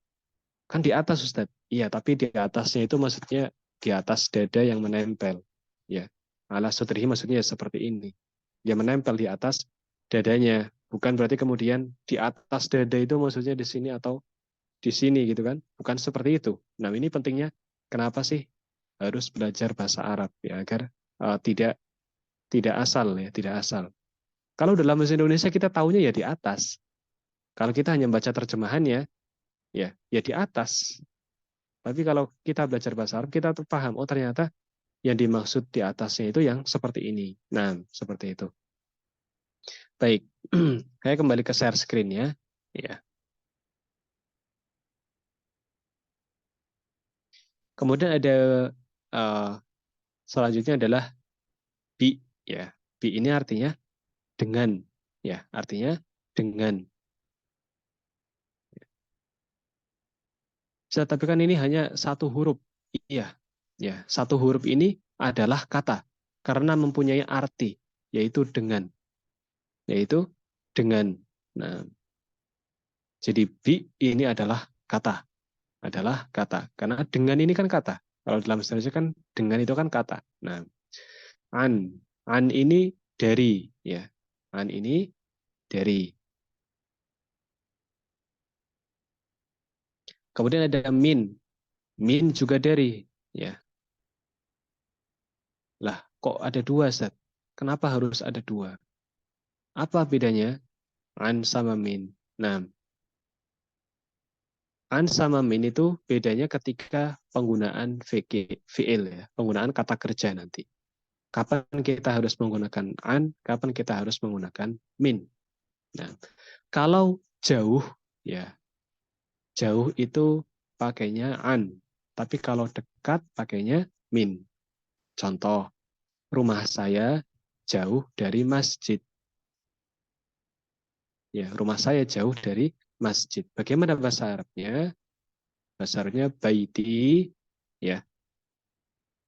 Kan di atas Ustaz. Iya, tapi di atasnya itu maksudnya di atas dada yang menempel. Ya. Ala sudrihi maksudnya seperti ini. Dia menempel di atas dadanya. Bukan berarti kemudian di atas dada itu maksudnya di sini atau di sini gitu kan. Bukan seperti itu. Nah, ini pentingnya kenapa sih harus belajar bahasa Arab ya agar tidak tidak asal ya, tidak asal. Kalau dalam bahasa Indonesia kita tahunya ya di atas. Kalau kita hanya baca terjemahannya ya di atas. Tapi kalau kita belajar bahasa Arab, kita tuh paham, oh ternyata yang dimaksud di atasnya itu yang seperti ini. Nah, seperti itu. Baik, saya kembali ke share screen ya. Ya. Kemudian ada selanjutnya adalah bi, ya. Bi ini artinya dengan, ya, artinya dengan. Tapi kan ini hanya satu huruf. Iya, ya, satu huruf ini adalah kata karena mempunyai arti, yaitu dengan. Yaitu dengan. Nah, jadi bi ini adalah kata. Adalah kata. Karena dengan ini kan kata. Kalau dalam bahasa Indonesia kan dengan itu kan kata. Nah, an. An ini dari. Ya. An ini dari. Kemudian ada min. Min juga dari. Ya. Lah, kok ada dua, Ustaz? Kenapa harus ada dua? Apa bedanya an sama min? Nah, an sama min itu bedanya ketika penggunaan VG, VL ya, penggunaan kata kerja nanti. Kapan kita harus menggunakan an, kapan kita harus menggunakan min. Nah, kalau jauh, ya jauh itu pakainya an. Tapi kalau dekat pakainya min. Contoh, rumah saya jauh dari masjid. Ya, rumah saya jauh dari masjid. Bagaimana bahasa Arabnya? Bahasa Arabnya baiti, ya,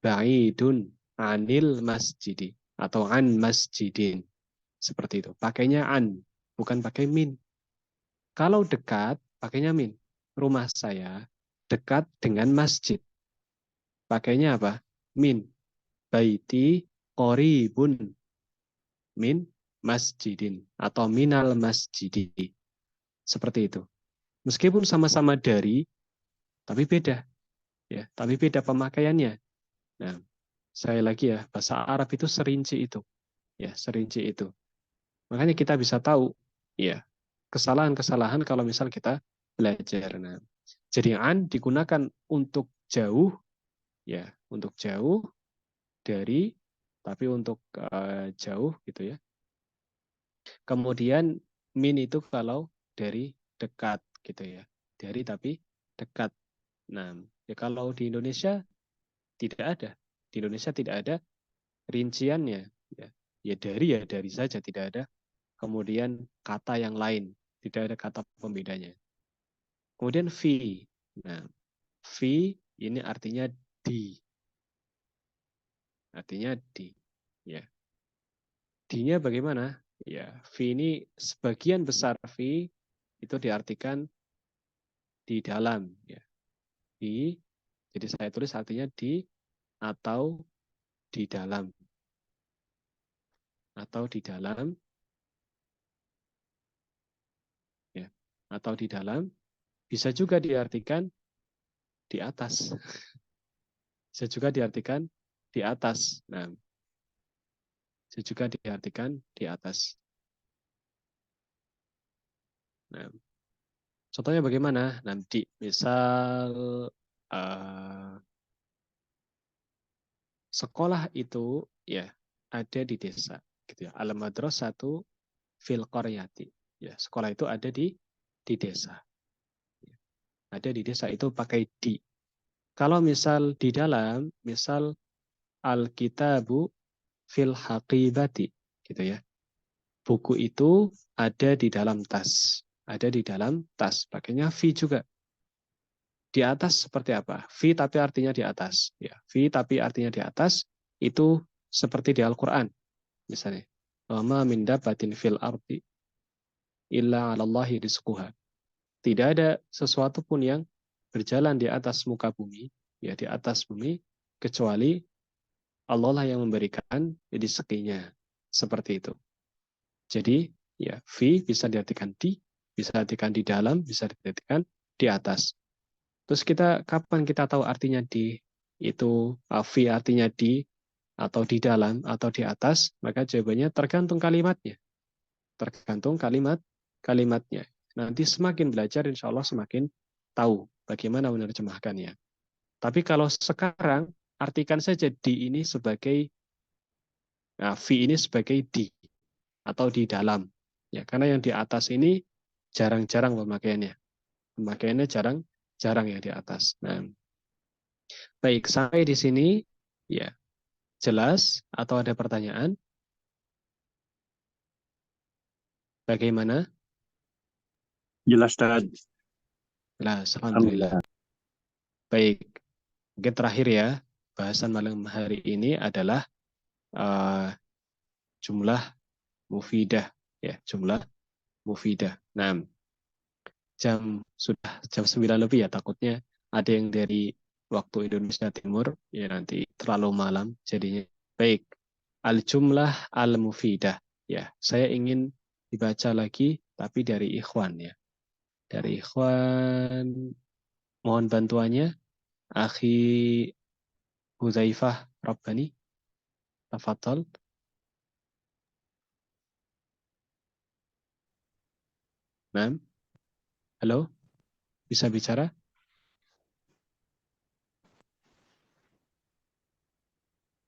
ba'idun anil masjidi atau an masjidin. Seperti itu. Pakainya an, bukan pakai min. Kalau dekat, pakainya min. Rumah saya dekat dengan masjid. Pakainya apa? Min. Baiti qoribun min masjidin atau minal masjidi. Seperti itu. Meskipun sama-sama dari, tapi beda. Ya, tapi beda pemakaiannya. Nah, saya lagi ya, bahasa Arab itu serinci itu. Ya, serinci itu. Makanya kita bisa tahu, ya, kesalahan-kesalahan kalau misal kita belajar. Nah, jadi an digunakan untuk jauh, ya, untuk jauh dari, tapi untuk jauh gitu ya. Kemudian min itu kalau dari dekat gitu ya, dari tapi dekat. Nah, ya kalau di Indonesia tidak ada, di Indonesia tidak ada rinciannya, ya, ya dari saja tidak ada. Kemudian kata yang lain, tidak ada kata pembedanya. Kemudian fi. Nah, fi ini artinya di. Artinya di. Ya. Di-nya bagaimana? Ya, fi ini sebagian besar fi itu diartikan di dalam. Ya. Di, jadi saya tulis artinya di atau di dalam. Atau di dalam. Ya. Atau di dalam. Bisa juga diartikan di atas. Bisa juga diartikan di atas. Nah, bisa juga diartikan di atas. Nah, contohnya bagaimana? Nanti misal uh, sekolah itu ya ada di desa, gitu ya. Al-madrasatu fil qaryati. Ya, sekolah itu ada di desa. Ada di desa itu pakai di. Kalau misal di dalam, misal al-kitabu fil haqibati, gitu ya. Buku itu ada di dalam tas. Ada di dalam tas. Pakainya fi juga. Di atas seperti apa? Fi tapi artinya di atas. Ya, fi tapi artinya di atas itu seperti di Al-Qur'an misalnya. Wa ma min dabatin fil ardi illa 'alallahi rizquha. Tidak ada sesuatu pun yang berjalan di atas muka bumi, ya di atas bumi kecuali Allah lah yang memberikan rezekinya. Seperti itu. Jadi, ya fi bisa diartikan di, bisa diartikan di dalam, bisa diartikan di atas. Terus kita kapan kita tahu artinya di itu fi artinya di atau di dalam atau di atas? Maka jawabannya tergantung kalimatnya. Tergantung kalimatnya. Nanti semakin belajar insya Allah semakin tahu bagaimana menerjemahkannya. Tapi kalau sekarang artikan saja di ini sebagai fi ini sebagai di atau di dalam. Ya, karena yang di atas ini jarang-jarang pemakaiannya. Pemakaiannya jarang yang di atas. Nah, baik, sampai di sini ya jelas atau ada pertanyaan? Bagaimana? Jelas tadi. Jelas, alhamdulillah. Alhamdulillah. Baik, mungkin terakhir ya, bahasan malam hari ini adalah jumlah mufidah ya, jumlah mufidah. Nah, sudah jam 9 lebih ya, takutnya ada yang dari waktu Indonesia Timur ya nanti terlalu malam jadinya. Baik, al-jumlah al-mufidah ya. Saya ingin dibaca lagi tapi dari ikhwan ya. Dari ikhwan mohon bantuannya Akhi Huzaifah Rabbani. Tafadhol. Nah, halo, bisa bicara?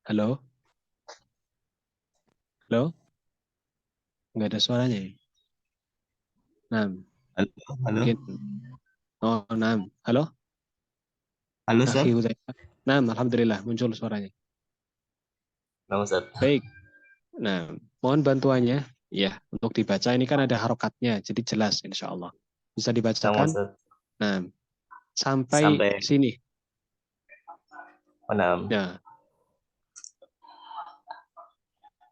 Halo. Halo? Nggak ada suaranya ya? Nah, Halo, halo, mungkin. Oh, nah. Halo? halo, Ustaz. Akhi Hudzaifah. Nah, alhamdulillah muncul suaranya. Nama Ustaz. Baik. Nah, mohon bantuannya. Ya, untuk dibaca ini kan ada harokatnya, jadi jelas insya Allah. Bisa Nama dibacakan. Ustaz. Nah, sampai Sampai sini. mana? Nah,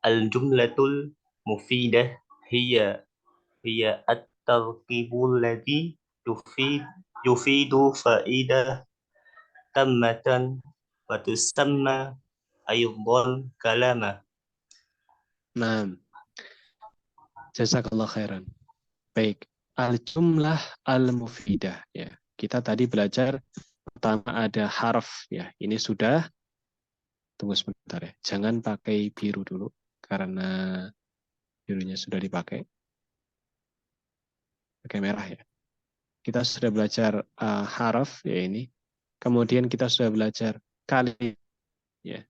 Al-jumlatul mufidah hiya at-tarkibul ladzi yufidu faidah tammatan wa tusamma ayyudhal kalama. nah, jazakallah khairan. Baik, al-jumlah al-mufidah ya. Kita tadi belajar pertama ada harf ya. Ini sudah, tunggu sebentar ya. Jangan pakai biru dulu karena birunya sudah dipakai. Pakai merah ya. Kita sudah belajar harf ya ini. Kemudian kita sudah belajar kali ya.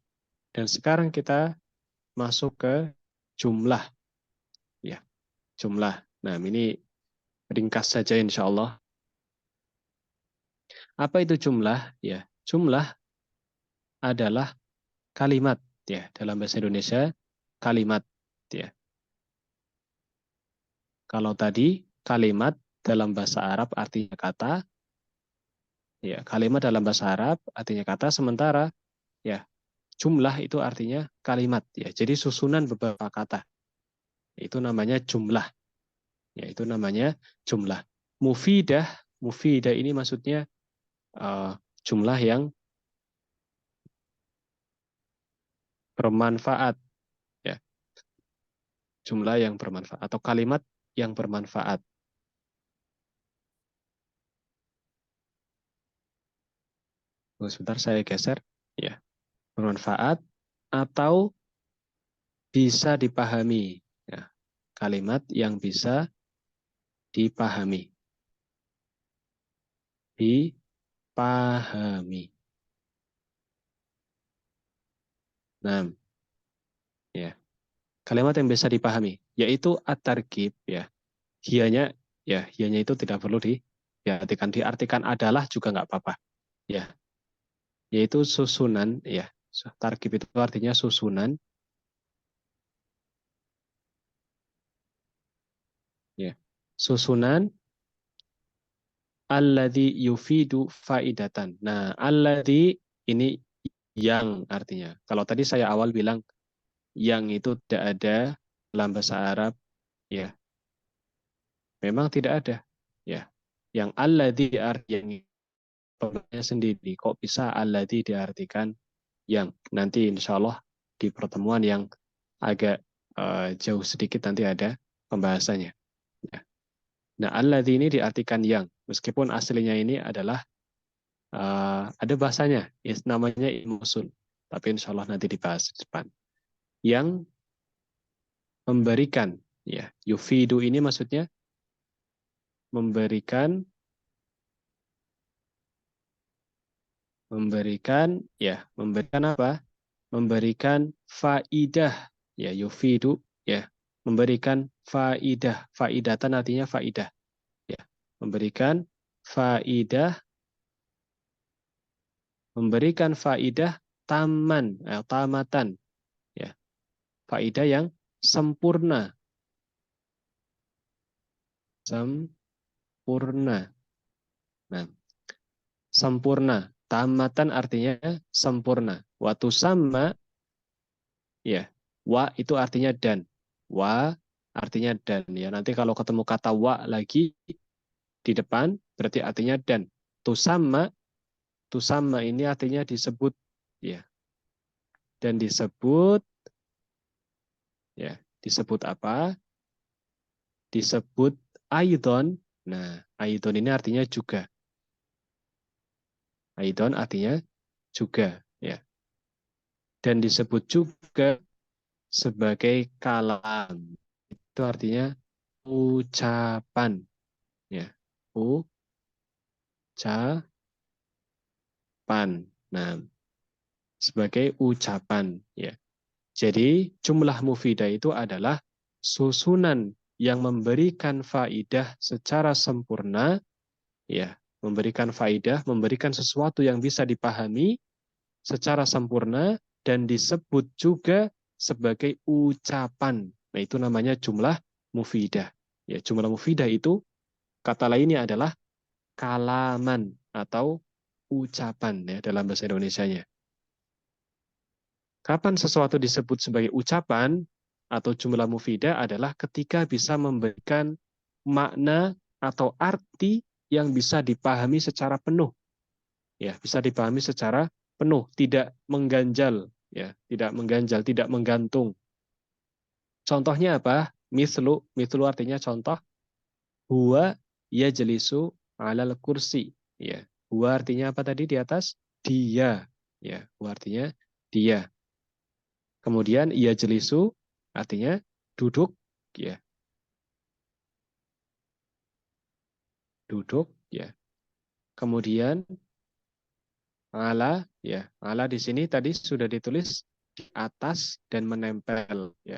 Dan sekarang kita masuk ke jumlah ya. Jumlah. Nah, ini ringkas saja insya Allah. Apa itu jumlah? Ya, jumlah adalah kalimat ya, dalam bahasa Indonesia kalimat ya. Kalau tadi kalimat dalam bahasa Arab artinya kata ya, kalimat dalam bahasa Arab artinya kata, sementara ya jumlah itu artinya kalimat ya. Jadi susunan beberapa kata. Itu namanya jumlah. Ya, itu namanya jumlah. Mufidah, mufidah ini maksudnya jumlah yang bermanfaat ya. Jumlah yang bermanfaat atau kalimat yang bermanfaat. Sebentar saya geser. Ya, bermanfaat atau bisa dipahami. Ya, kalimat yang bisa dipahami. Dipahami. Nah, ya, kalimat yang bisa dipahami yaitu at-tarkib ya. Hianya itu tidak perlu diartikan adalah juga nggak apa-apa. Ya, yaitu susunan ya. Tarkib itu artinya susunan ya. Susunan alladzi yufidu faidatan. Nah, alladzi ini yang artinya. Kalau tadi saya awal bilang yang itu tidak ada dalam bahasa Arab ya. Memang tidak ada ya. Yang alladzi artinya sendiri. Kok bisa alladzi diartikan yang? Nanti insya Allah di pertemuan yang agak jauh sedikit nanti ada pembahasannya. Ya. Nah, alladzi ini diartikan yang, meskipun aslinya ini adalah ada bahasanya, namanya ilmu usul. Tapi insya Allah nanti dibahas di depan. Yang memberikan, ya, yufidu ini maksudnya memberikan apa? Memberikan faidah, ya, yufidu, ya, memberikan faidah. Faidatan artinya faidah, ya, memberikan faidah, taman, tamatan, ya, faidah yang sempurna, sempurna. Nah, sempurna. Tamatan artinya sempurna. Watu sama, ya, wa itu artinya dan. Wa artinya dan. Ya, nanti kalau ketemu kata wa lagi di depan, berarti artinya dan. Tu sama ini artinya disebut, ya. Dan disebut, ya, disebut apa? Disebut aidon. Nah, aidon ini artinya juga. Aidon artinya juga, ya. Dan disebut juga sebagai kalam. Itu artinya ucapan, ya. Ucapan. Nah, sebagai ucapan, ya. Jadi jumlah mufidah itu adalah susunan yang memberikan faidah secara sempurna, ya, memberikan faidah, memberikan sesuatu yang bisa dipahami secara sempurna dan disebut juga sebagai ucapan. Nah, itu namanya jumlah mufidah. Ya, jumlah mufidah itu kata lainnya adalah kalaman atau ucapan ya dalam bahasa Indonesianya. Kapan sesuatu disebut sebagai ucapan atau jumlah mufidah adalah ketika bisa memberikan makna atau arti yang bisa dipahami secara penuh. Ya, bisa dipahami secara penuh, tidak mengganjal, ya, tidak mengganjal, tidak menggantung. Contohnya apa? Mislu artinya contoh. Huwa yajlisu alal kursi. Ya, huwa artinya apa tadi di atas? Dia. Ya, huwa artinya dia. Kemudian yajlisu artinya duduk, ya. Duduk, ya. Kemudian ala, ya. Ala di sini tadi sudah ditulis di atas dan menempel, ya.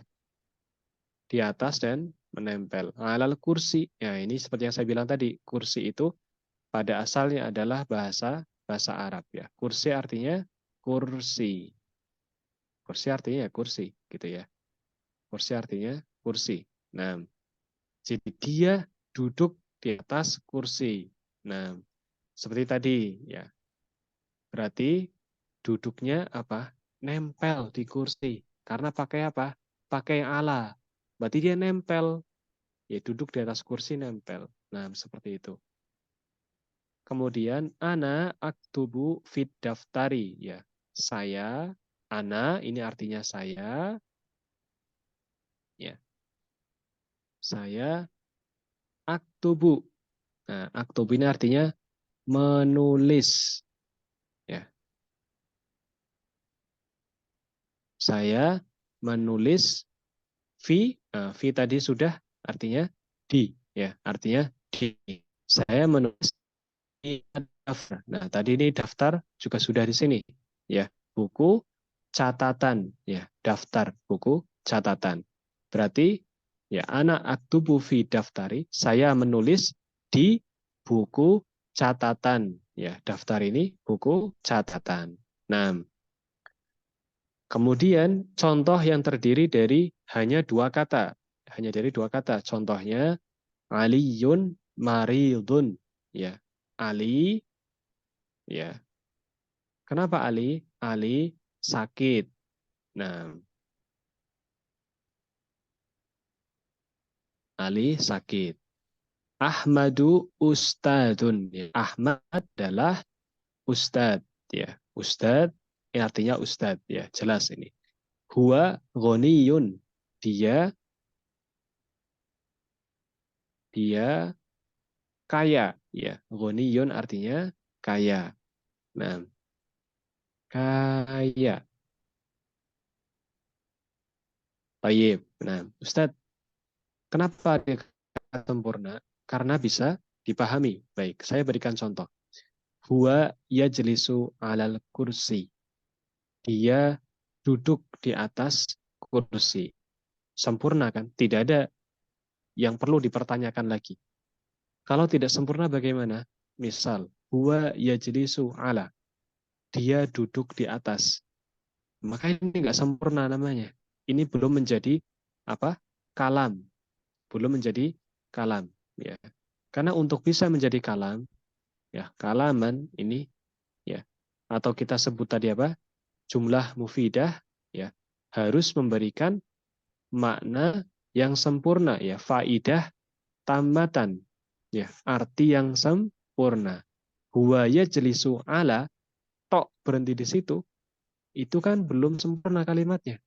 Di atas dan menempel. Alal kursi, ya ini seperti yang saya bilang tadi, kursi itu pada asalnya adalah bahasa Arab, ya. Kursi artinya kursi. Kursi artinya ya kursi, gitu ya. Kursi artinya kursi. Nah, jadi dia duduk di atas kursi. Nah, seperti tadi, ya. Berarti duduknya apa? Nempel di kursi. Karena pakai apa? Pakai ala. Berarti dia nempel. Ya, duduk di atas kursi nempel. Nah, seperti itu. Kemudian, ana aktubu fit daftari. Ya, saya, ana, ini artinya saya. Ya, saya aktubu. Nah, aktubu ini artinya menulis. Ya, saya menulis fi tadi sudah artinya di, ya, artinya di. Saya menulis di daftar. Nah, tadi ini daftar juga sudah di sini, ya. Buku catatan, ya, daftar buku catatan. Berarti ya anak aktubu fi daftari, saya menulis di buku catatan, ya, daftar ini buku catatan. Nah, kemudian contoh yang terdiri dari hanya dua kata. Hanya dari dua kata. Contohnya Aliyun maridun. Ya. Ali, ya. Kenapa Ali? Ali sakit. Nah, Ali sakit. Ahmadu ustadun. Ya. Ahmad adalah ustad. Ya. Ustad artinya ustad. Ya, jelas ini. Huwa ghaniyun. Dia kaya, ya. Ghaniyun artinya kaya. Nah, kaya. Baik. Nah, Ustadz, kenapa dia sempurna? Karena bisa dipahami. Baik, saya berikan contoh. Huwa yajlisu alal kursi. Dia duduk di atas kursi. Sempurna kan? Tidak ada yang perlu dipertanyakan lagi. Kalau tidak sempurna bagaimana? Misal, huwa yajlisu ala. Dia duduk di atas. Maka ini nggak sempurna namanya. Ini belum menjadi apa? Kalam. Belum menjadi kalam. Ya. Karena untuk bisa menjadi kalam, ya kalaman ini, ya, atau kita sebut tadi apa? Jumlah mufidah, ya, harus memberikan makna yang sempurna, ya, faidah tamatan, ya, arti yang sempurna. Huwa yajlisu ala, tok berhenti di situ, itu kan belum sempurna kalimatnya.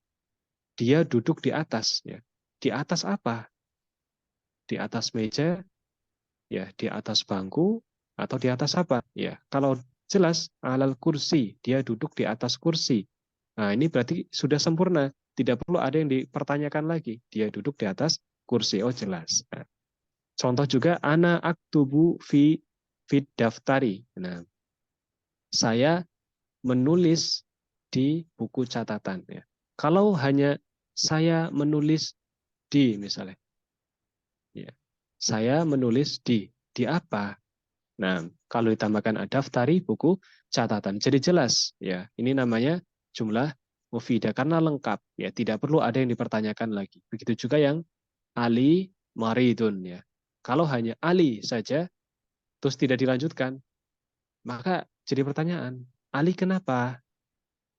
Dia duduk di atas, ya. Di atas apa? Di atas meja, ya, di atas bangku, atau di atas apa? Ya, kalau jelas alal kursi, dia duduk di atas kursi. Nah, ini berarti sudah sempurna. Tidak perlu ada yang dipertanyakan lagi. Dia duduk di atas kursi. Oh, jelas. Nah, contoh juga ana aktubu fi daftari. Nah, saya menulis di buku catatan, ya. Kalau hanya saya menulis di misalnya, ya, saya menulis di apa? Nah, kalau ditambahkan daftari buku catatan, jadi jelas ya. Ini namanya jumlah mufidah karena lengkap ya, tidak perlu ada yang dipertanyakan lagi. Begitu juga yang Ali maridun ya. Kalau hanya Ali saja terus tidak dilanjutkan, maka jadi pertanyaan, Ali kenapa?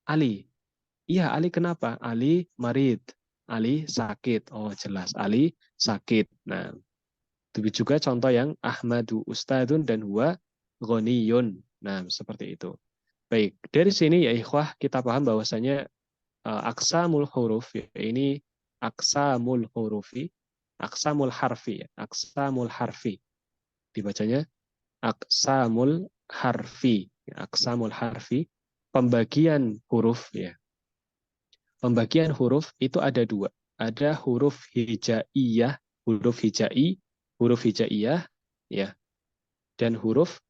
Ali. Iya, Ali kenapa? Ali marid. Ali sakit. Oh, jelas Ali sakit. Nah, itu juga contoh yang Ahmadu ustadun dan huwa ghaniyun. Nah, seperti itu. Baik, dari sini ya ikhwah kita paham bahwasanya aksamul huruf ya, ini aksamul hurufi, aksamul harfi ya, aksamul harfi. Dibacanya aksamul harfi, aksamul harfi, pembagian huruf ya. Pembagian huruf itu ada dua. Ada huruf hijaiyah, huruf hijaiyah ya, dan huruf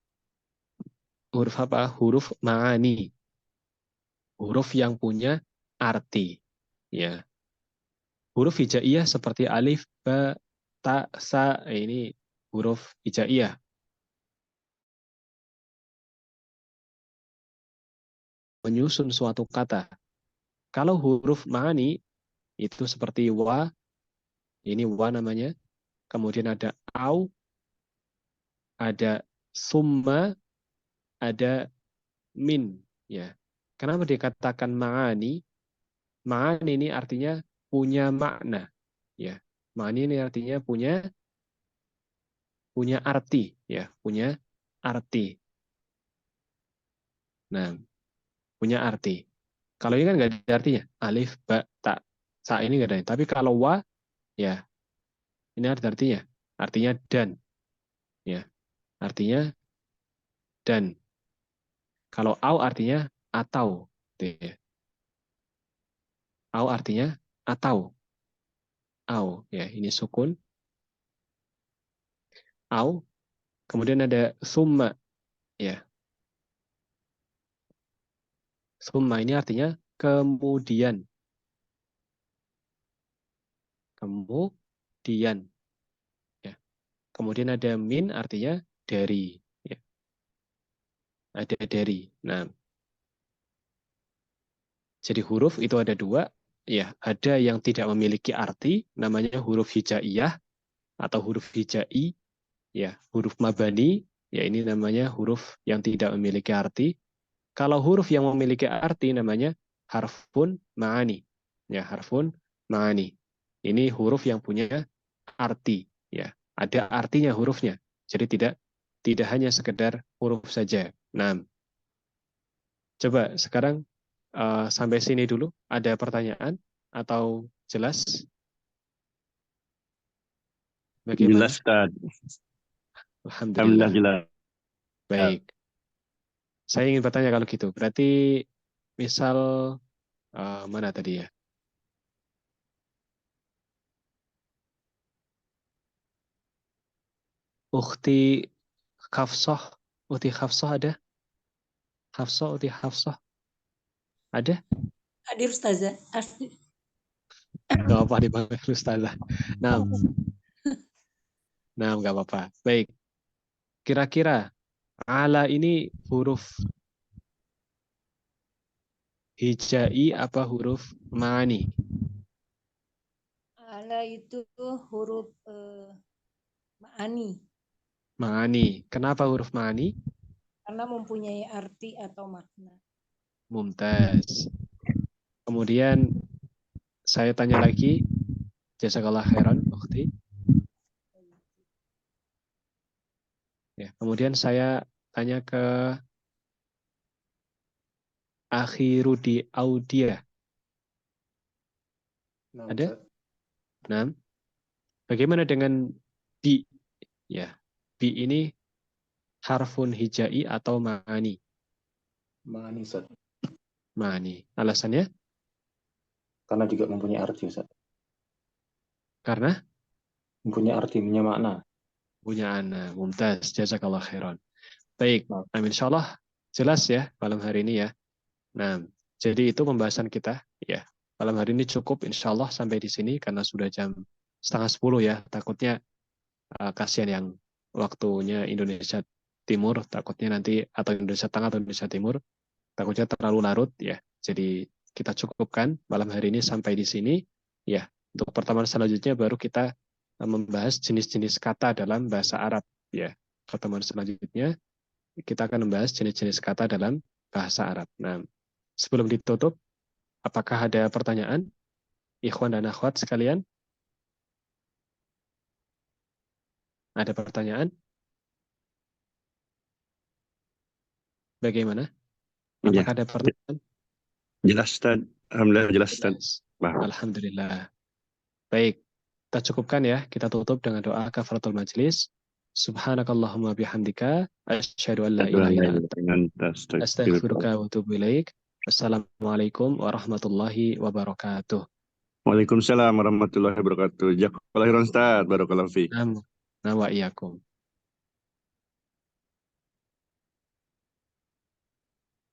apa? Huruf ma'ani. Huruf yang punya arti ya. Huruf hijaiyah seperti alif, ba, ta, sa, ini huruf hijaiyah. Menyusun suatu kata. Kalau huruf ma'ani itu seperti wa, ini wa namanya. Kemudian ada au, ada summa, ada min ya. Kenapa dikatakan ma'ani? Ma'ani ini artinya punya makna ya. Ma'ani ini artinya punya arti ya, punya arti. Nah, punya arti. Kalau ini kan nggak ada artinya. Alif, ba, ta, sa ini nggak ada. Tapi kalau wa ya ini ada artinya. Artinya dan ya. Artinya dan. Kalau au artinya atau gitu ya. Au artinya atau. Au ya, ini sukun. Au. Kemudian ada summa ya. Summa ini artinya kemudian. Kemudian ya. Kemudian ada min artinya dari ya. Ada dari. Nah, jadi huruf itu ada dua ya. Ada yang tidak memiliki arti namanya huruf hijaiyah atau huruf hijai ya. Huruf mabani ya, ini namanya huruf yang tidak memiliki arti. Kalau huruf yang memiliki arti namanya harfun ma'ani. Ya, harfun ma'ani. Ini huruf yang punya arti. Ya, ada artinya hurufnya. Jadi tidak hanya sekedar huruf saja. Nah, coba sekarang sampai sini dulu. Ada pertanyaan atau jelas? Bagaimana? Jelas, Ustaz. Alhamdulillah. Alhamdulillah jelas. Baik. Saya ingin bertanya kalau gitu. Berarti misal mana tadi ya? Ukhti Hafsah. Ukhti Hafsah ada? Hafsah, Ukhti Hafsah. Ada? Hadir Ustazah. Gak apa-apa dipanggil Ustazah. Nah, nggak apa-apa. Baik. Kira-kira ala ini huruf hijai apa huruf ma'ani? Ala itu huruf ma'ani. Ma'ani. Kenapa huruf ma'ani? Karena mempunyai arti atau makna. Mumtaz. Kemudian saya tanya lagi. Jazakallah khairan, Ukhti. Ya, kemudian saya tanya ke Akhirudi Audia. Ada? Nah, bagaimana dengan bi? Ya, bi ini harfun hijai atau ma'ani? Ma'ani, Ustaz. Ma'ani. Alasannya? Karena juga mempunyai arti, Ustaz. Karena? Mempunyai arti, punya makna. Punya anak. Mumtaz. Jazakallah khairan. Baik. Amin. Insyaallah jelas ya malam hari ini ya. Nah, jadi itu pembahasan kita ya. malam hari ini cukup insya Allah sampai di sini karena sudah jam 9:30 ya. Takutnya kasihan yang waktunya Indonesia Timur, takutnya nanti atau Indonesia Tengah atau Indonesia Timur, takutnya terlalu larut ya. Jadi kita cukupkan malam hari ini sampai di sini ya. Untuk pertemuan selanjutnya baru kita membahas jenis-jenis kata dalam bahasa Arab ya. Pertemuan selanjutnya kita akan membahas jenis-jenis kata dalam bahasa Arab. Nah, sebelum ditutup, apakah ada pertanyaan? Ikhwan dan akhwat sekalian? Ada pertanyaan? Bagaimana? Iya. Apakah ada pertanyaan? Jelas, Ustaz. Alhamdulillah jelas, Ustaz. Paham. Alhamdulillah. Baik, kita cukupkan ya. Kita tutup dengan doa kafaratul majlis. Subhanakallahumma bihamdika asyhadu an la ilaha illa anta astaghfiruka wa atubu ilaik. Wassalamualaikum warahmatullahi wabarakatuh. Waalaikumsalam warahmatullahi wabarakatuh. Jazakallahu khairan, Ustaz. Barakallahu fiik. Wa iyyakum.